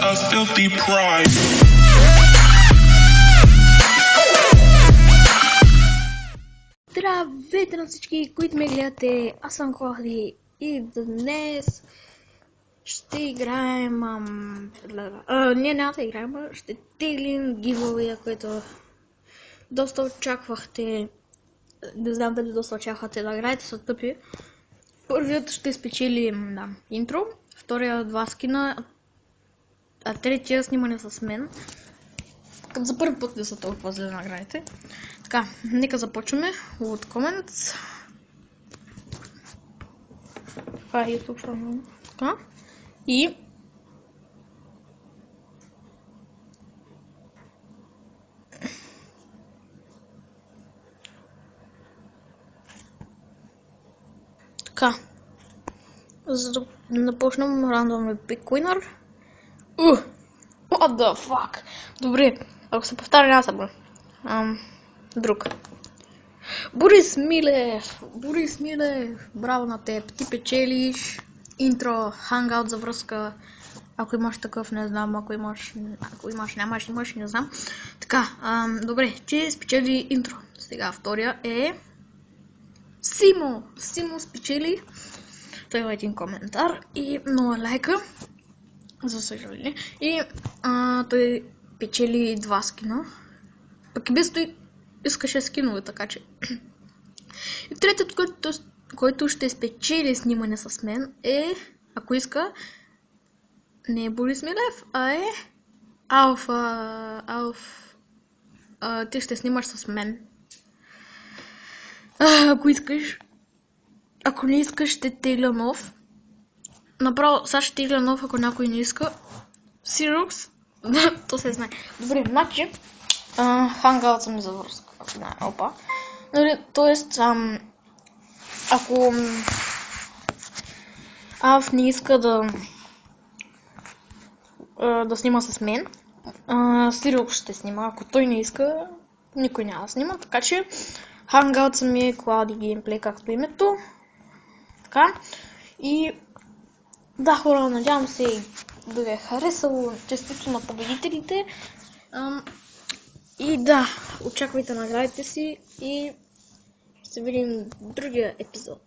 a filthy pride. Здравейте на всички, които ме гледате, аз съм Кохли и днес ще играем, ние няма да играем, ще теглим гивъвия, което доста очаквахте, не знам дали доста очаквахте да играете, са тъпи. Първият ще спечели интро, втория 2 скина, а третия снимане с мен. Като за първи път не са толкова зле да наградите. Така, нека започваме от comments. Това е YouTube канал. Така. И така. За да напочнем Random Pick Winner. What the fuck? Добре, ако се повтаря, няма да друг. Борис Милев, браво на теб, ти печелиш интро, хангаут за връзка, ако имаш такъв, не знам, ако имаш, нямаш, не знам. Така, добре, ти спечели интро. Сега втория е Симо спечели, той има един коментар и много лайка, за съжаление, и той печели 2 скина, пък и без той искаше скинове, така че. И третият, който ще спечели снимане с мен е, ако иска, не е Борис Милев, а е Алф. Ти ще снимаш с мен. Ако искаш. Ако не искаш, ще тегля нов. Направо, сега ще тегля нов, ако някой не иска. Сирокс. То се знае. Добре, значи, хангаут съм за връзка. Опа. Тоест, ако Алф не иска да снима с мен, Сирокс ще снима. Ако той не иска, никой няма да снима. Така че, хангаут съм е Cloudy Gameplay, както името. Така. И да, хора, надявам се да ви е харесало, честито на победителите. И да, очаквайте наградите си и ще се видим в другия епизод.